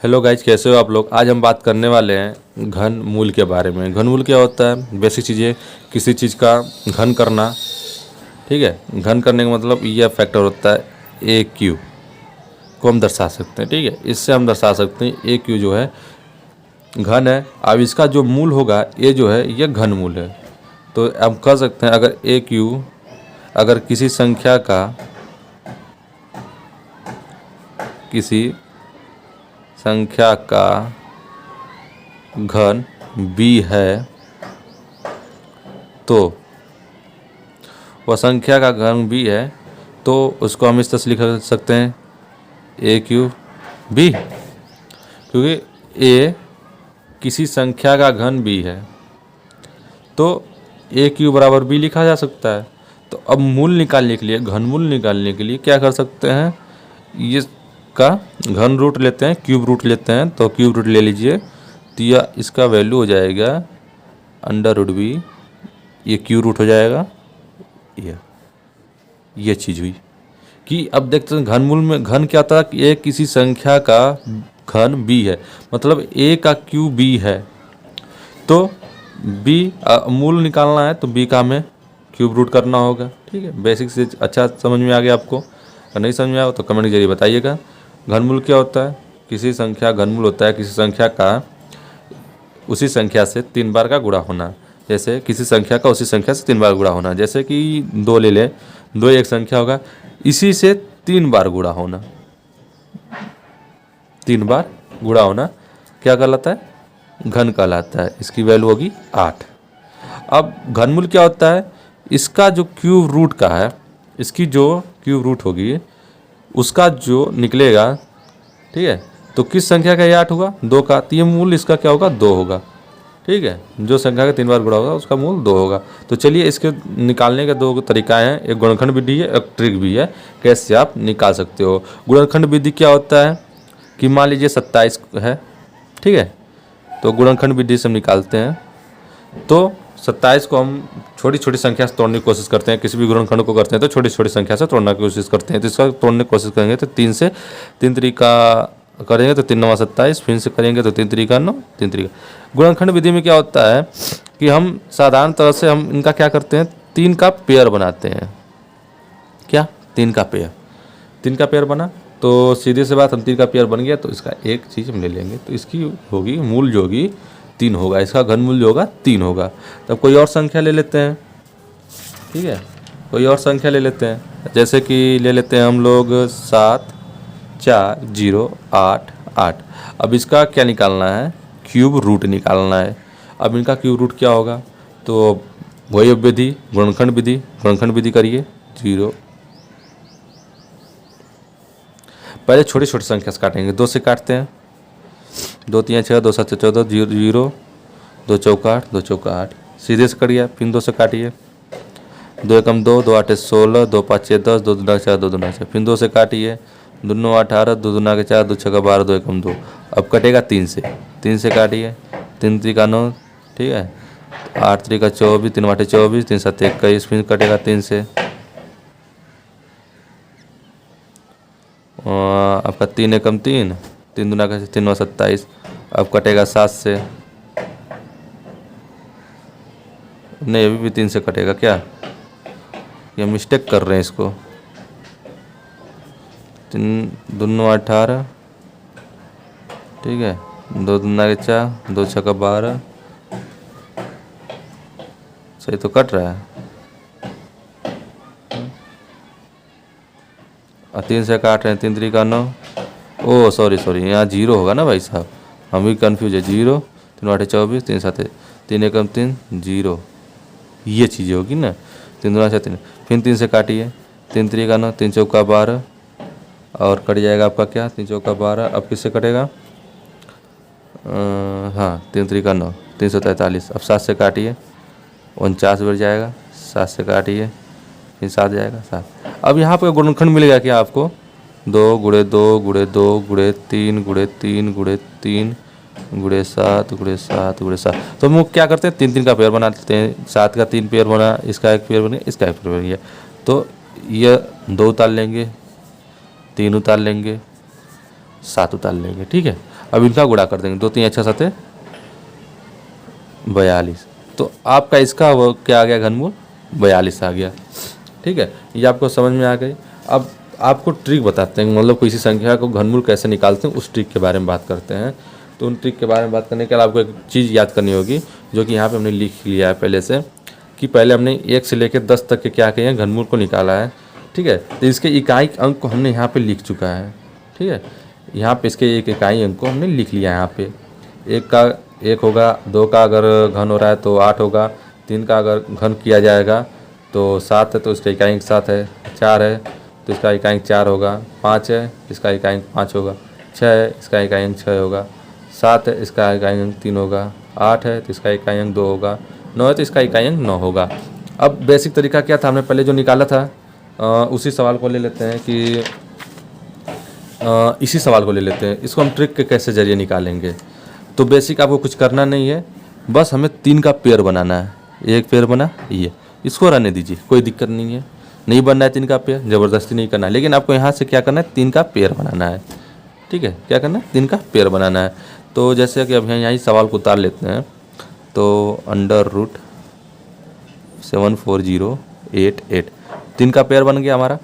Hello guys, कैसे हो आप लोग। आज हम बात करने वाले हैं घन मूल के बारे में। घन मूल क्या होता है? बेसिक चीज़ें, किसी चीज़ का घन करना। ठीक है, घन करने का मतलब यह फैक्टर होता है ए क्यू को हम दर्शा सकते हैं। ठीक है, इससे हम दर्शा सकते हैं ए क्यू जो है घन है। अब इसका जो मूल होगा ए जो है यह घन मूल है। तो हम कह सकते हैं अगर ए क्यू अगर किसी संख्या का घन b है तो वह संख्या का घन b है तो उसको हम इस तरह से लिख सकते हैं ए क्यू बी, क्योंकि a किसी संख्या का घन b है तो ए क्यू बराबर b लिखा जा सकता है। तो अब मूल निकालने के लिए, घन मूल निकालने के लिए क्या कर सकते हैं, ये का घन रूट लेते हैं, क्यूब रूट लेते हैं। तो क्यूब रूट ले लीजिए तो यह इसका वैल्यू हो जाएगा अंडर रूट बी, ये क्यूब रूट हो जाएगा। ये चीज़ हुई कि अब देखते हैं घन मूल में घन क्या था कि ए किसी संख्या का घन b है, मतलब a का क्यूब b है। तो b मूल निकालना है तो b का हमें क्यूब रूट करना होगा। ठीक है, बेसिक से अच्छा समझ में आ गया आपको। अगर नहीं समझ में आया तो कमेंट के जरिए बताइएगा। घनमूल क्या होता है? किसी संख्या घनमूल होता है किसी संख्या का उसी संख्या से 3 बार का गुणा होना। जैसे किसी संख्या का उसी संख्या से 3 बार गुणा होना, जैसे कि 2 ले लें, 2 एक संख्या होगा, इसी से 3 बार गुणा होना। 3 बार गुणा होना क्या कहलाता है? घन कहलाता है। इसकी वैल्यू होगी 8। अब घनमूल क्या होता है? इसका जो क्यूब रूट का है, इसकी जो क्यूब रूट होगी उसका जो निकलेगा, ठीक है, तो किस संख्या का ये 8 होगा? 2 का, तो ये मूल इसका क्या होगा? 2 होगा। ठीक है, जो संख्या का 3 बार गुणा होगा उसका मूल 2 होगा। तो चलिए इसके निकालने के 2 तरीका हैं, एक गुणनखंड विधि है, एक ट्रिक भी है, कैसे आप निकाल सकते हो। गुणनखंड विधि क्या होता है कि मान लीजिए 27 है, ठीक है, तो गुणनखंड विधि से हम निकालते हैं। तो 27 को हम छोटी छोटी संख्या से तोड़ने की कोशिश करते हैं। किसी भी गुणनखंड को करते हैं तो छोटी छोटी संख्या से तोड़ने की कोशिश करते हैं। तो इसका तोड़ने की कोशिश करेंगे तो 3 तरीका करेंगे तो 3 9 27, फिर से करेंगे तो 3 तरीका 9, 3 तरीका। गुणनखंड विधि में क्या होता है कि हम साधारण तरह से हम इनका क्या करते हैं, 3 का पेयर बनाते हैं। क्या? 3 का पेयर बना तो सीधे से बात, हम 3 का पेयर बन गया तो इसका एक चीज़ हम ले लेंगे, तो इसकी होगी मूल जो होगी 3 होगा, इसका घन मूल जो होगा 3 होगा। तब कोई और संख्या ले लेते हैं। ठीक है, कोई और संख्या ले लेते हैं, जैसे कि ले लेते हैं हम लोग 7 4 0 8 8। अब इसका क्या निकालना है? क्यूब रूट निकालना है। अब इनका क्यूब रूट क्या होगा? तो वही विधि, गुणनखंड विधि करिए। 0, पहले छोटी छोटी संख्या से काटेंगे, 2 से काटते हैं, 2 3 6 2 7 14 0 2 चौका 8 2 चौका 8, सीधे से करिए। फिर 2 से काटिए, 2 एकम 2 2 8 16 2 5 6 10 2 दूना 4 2 दूना 6, फिर 2 से काटिए, 2 9 18 2 दूना 4 2 6 12 2 एकम 2। अब कटेगा 3 से काटिए, 3 3 9, ठीक है, 8 3 24 3 8 24 3 7 21, फिर कटेगा 3 से। आपका 3 एकम 3 3 दूना 3 9 27। अब कटेगा 7 से, नहीं अभी भी 3 से कटेगा। क्या ये मिस्टेक कर रहे हैं इसको? 3 2 18, ठीक है, 2 दूना 4 2 6 12, सही तो कट रहा है। और 3 से काट रहे हैं, 3 3 9, ओह सॉरी यहाँ 0 होगा ना भाई साहब, हम भी कन्फ्यूज है। 0 3 8 24 3 7 3 एकम 3 0, ये चीज़ें होगी ना। 3 दूना 3, फिर 3 से काटिए, 3 3 9 3 चौका 12, और कट जाएगा आपका क्या? 3 चौका 12। अब किससे कटेगा? हाँ 3 3 9 343। अब 7 से काटिए, 49 बढ़ जाएगा, 7 से काटिए, फिर 7 जाएगा 7। अब यहाँ पर गुणनखंड मिलेगा क्या आपको? 2 गुणे 2 गुणे 2 गुणे 3 गुणे 3 गुणे 3 गुणे 7 गुणे 7 गुणे 7। तो हम लोग क्या करते हैं, 3 3 का पेयर बना लेते हैं। 7 का 3 पेयर बना, इसका एक पेयर बन गया, इसका एक पेयर बन गया। तो ये 2 उतार लेंगे, 3 उतार लेंगे, 7 उतार लेंगे। ठीक है, अब इनका गुणा कर देंगे, 2 3 अच्छा 7 42। तो आपका इसका वो क्या आ गया, घनमूल 42 आ गया। ठीक है, ये आपको समझ में आ गई। अब आपको ट्रिक बताते हैं, मतलब किसी संख्या को घनमूल कैसे निकालते हैं, उस ट्रिक के बारे में बात करते हैं। तो उन ट्रिक के बारे में बात करने के लिए आपको एक चीज़ याद करनी होगी, जो कि यहाँ पे हमने लिख लिया है पहले से, कि पहले हमने 1 से लेकर 10 तक के क्या किए हैं, घनमूल को निकाला है। ठीक है, तो इसके इकाई अंक को हमने यहाँ पे लिख चुका है। ठीक है, यहाँ पे इसके एक इकाई अंक को हमने लिख लिया है। यहाँ पे 1 का 1 होगा, 2 का अगर घन हो रहा है तो 8 होगा, 3 का अगर घन किया जाएगा तो 7 है, तो इसका इकाई अंक 7 है, 4 है तो इसका इकाई अंक 4 होगा, 5 है इसका इकाई अंक 5 होगा, 6 है इसका इकाई अंक 6 होगा, 7 है इसका इकाई अंक 3 होगा, 8 है तो इसका इकाई अंक 2 होगा, 9 है तो इसका इकाई अंक 9 होगा। अब बेसिक तरीका क्या था, हमने पहले जो निकाला था उसी सवाल को ले लेते हैं कि इसी सवाल को ले लेते हैं। इसको हम ट्रिक के कैसे जरिए निकालेंगे। तो बेसिक आपको कुछ करना नहीं है, बस हमें 3 का पेयर बनाना है। एक पेयर बना, ये इसको रहने दीजिए, कोई दिक्कत नहीं है। नहीं बनना है 3 का पेयर, ज़बरदस्ती नहीं करना है, लेकिन आपको यहाँ से क्या करना है, 3 का पेयर बनाना है। ठीक है, क्या करना है, 3 का पेयर बनाना है। तो जैसे कि अब यहाँ सवाल को उतार लेते हैं, तो √74088 3 का पेयर बन गया हमारा।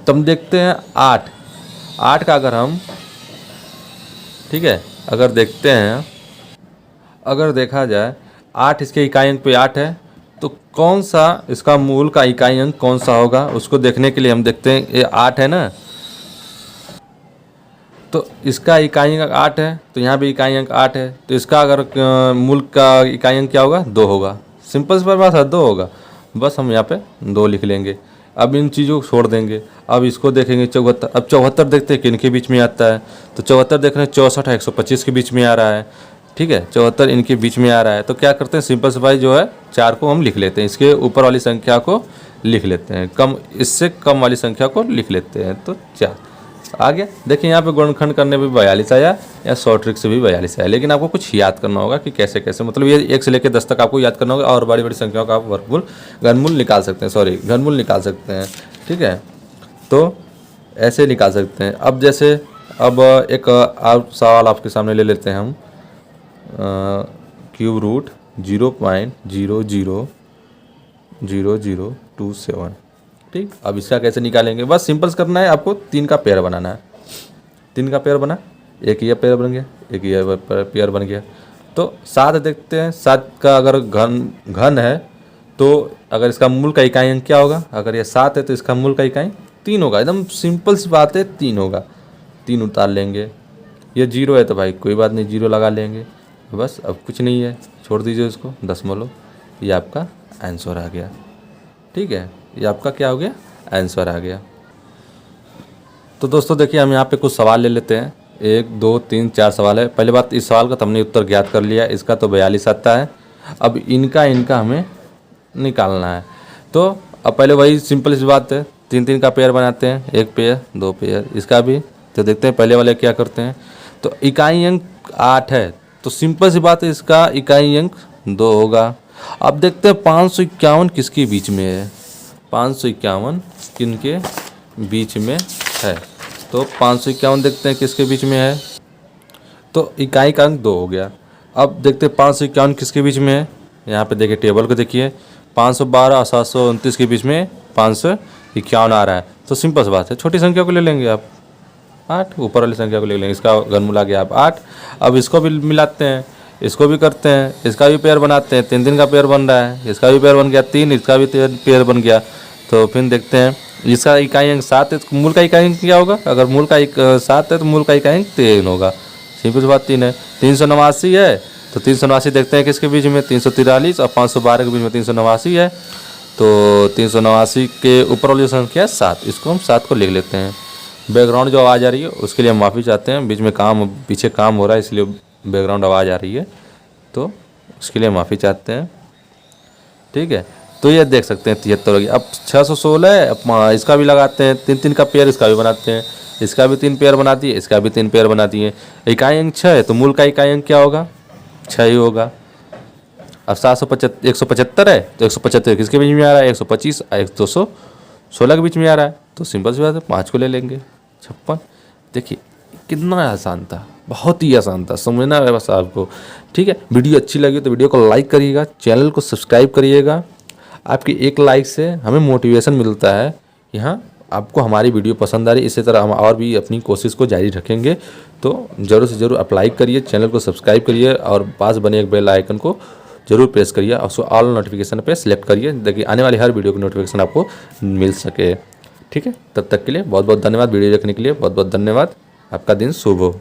तो हम देखते हैं 8 का अगर हम, ठीक है, अगर देखते हैं, अगर देखा जाए 8 इसके इकाई अंक पे 8 है, तो कौन सा इसका मूल का इकाई अंक कौन सा होगा, उसको देखने के लिए हम देखते हैं, ये 8 है ना, तो इसका इकाई अंक 8 है, तो यहाँ भी इकाई अंक 8 है, तो इसका अगर मूल का इकाई अंक क्या होगा, 2 होगा। सिंपल सी बात है, 2 होगा, बस हम यहाँ पे 2 लिख लेंगे। अब इन चीज़ों को छोड़ देंगे, अब इसको देखेंगे 74। अब 74 देखते हैं कि इनके बीच में आता है, तो 74 देख रहे हैं 64 है 125 के बीच में आ रहा है। ठीक है, 74 इनके बीच में आ रहा है, तो क्या करते हैं, सिंपल से भाई जो है 4 को हम लिख लेते हैं, इसके ऊपर वाली संख्या को लिख लेते हैं, कम इससे कम वाली संख्या को लिख लेते हैं, तो 4 आ गया। देखिए यहाँ पे गुणनखंड करने में 42 आया, या शॉर्ट ट्रिक से भी 42 आया, लेकिन आपको कुछ याद करना होगा कि कैसे कैसे, मतलब ये 1 से लेकर 10 तक आपको याद करना होगा, और बड़ी बड़ी संख्याओं का आप वर्गमूल घनमूल निकाल सकते हैं, घनमूल निकाल सकते हैं। ठीक है, तो ऐसे निकाल सकते हैं। अब जैसे अब एक आप सवाल आपके सामने ले लेते हैं हम, क्यूब रूट 0.000027। ठीक, अब इसका कैसे निकालेंगे, बस सिंपल करना है, आपको 3 का पेयर बनाना है। 3 का पेयर बना, एक ये पेयर बन गया, एक ये पेयर बन गया। तो 7 देखते हैं, 7 का अगर घन है, तो अगर इसका मूल का इकाई अंक क्या होगा, अगर ये 7 है तो इसका मूल का इकाई 3 होगा। एकदम सिंपल सी बात है, 3 होगा, 3 उतार लेंगे। ये 0 है तो भाई कोई बात नहीं, 0 लगा लेंगे, बस अब कुछ नहीं है, छोड़ दीजिए इसको, दशमलव। ये आपका आंसर आ गया। ठीक है, ये आपका क्या हो गया, आंसर आ गया। तो दोस्तों देखिए, हम यहाँ पे कुछ सवाल ले लेते हैं, 1 2 3 4 सवाल है। पहले बात, इस सवाल का तो हमने उत्तर ज्ञात कर लिया, इसका तो 42 आता है। अब इनका हमें निकालना है, तो अब पहले वही सिंपल सी बात है, 3 का पेयर बनाते हैं, 1 पेयर 2 पेयर, इसका भी। तो देखते हैं पहले वाले क्या करते हैं, तो इकाई अंक 8 है, तो सिंपल सी बात है, इसका इकाई अंक 2 होगा। अब देखते हैं 551 किसके बीच में है, 551 किनके बीच में है, तो 551 देखते हैं किसके बीच में है, तो इकाई का अंक 2 हो गया। अब देखते हैं 551 किसके बीच में है, यहाँ पे देखिए टेबल को देखिए, 512 और 729 के बीच में 551 आ रहा है। तो सिंपल सी बात है, छोटी संख्या को ले लेंगे आप, 8, ऊपर वाली संख्या को ले लेंगे, इसका घनमूल आ गया आप 8। अब इसको भी मिलाते हैं, इसको भी करते हैं, इसका भी पेयर बनाते हैं, 3 का पेयर बन रहा है, इसका भी पेयर बन गया 3, इसका भी पेयर बन गया। तो फिर देखते हैं, इसका इकाई अंक 7 है, तो मूल का इकाई अंक क्या होगा, अगर मूल का 7 है तो मूल का इकाई अंक 3 होगा। सिंपल बात 3 है। 389 है, तो 389 देखते हैं किसके बीच में, 343 और 512 के बीच में 389 है, तो 389 के ऊपर वाली संख्या 7, इसको हम 7 को लिख लेते हैं। बैकग्राउंड जो आवाज़ आ रही है उसके लिए हम माफ़ी चाहते हैं, बीच में पीछे काम हो रहा है, इसलिए बैकग्राउंड आवाज़ आ रही है, तो उसके लिए माफ़ी चाहते हैं। ठीक है, तो ये देख सकते हैं 73 होगी। अब 616 है, अब इसका भी लगाते हैं, 3 का पेयर इसका भी बनाते हैं, इसका भी 3 पेयर बना दिए, इसका भी 3 पेयर बना दिए। इकाई अंक 6 है, तो मूल का इकाई अंक क्या होगा, 6 ही होगा। अब 175 है, तो 175 किसके बीच में आ रहा है, 125 और 216 के बीच में आ रहा है, तो सिंपल सी बात है 5 को ले लेंगे। 56 देखिए कितना आसान था, बहुत ही आसान था, समझना है बस आपको। ठीक है, वीडियो अच्छी लगी तो वीडियो को लाइक करिएगा, चैनल को सब्सक्राइब करिएगा। आपकी एक लाइक से हमें मोटिवेशन मिलता है कि हाँ आपको हमारी वीडियो पसंद आ रही है। इसी तरह हम और भी अपनी कोशिश को जारी रखेंगे। तो ज़रूर से ज़रूर आप लाइक करिए, चैनल को सब्सक्राइब करिए और पास बने एक बेल आइकन को जरूर प्रेस करिए और उसको ऑल नोटिफिकेशन पे सिलेक्ट करिए, ताकि आने वाली हर वीडियो की नोटिफिकेशन आपको मिल सके। ठीक है, तब तक के लिए बहुत बहुत धन्यवाद। वीडियो देखने के लिए बहुत बहुत धन्यवाद। आपका दिन शुभ हो।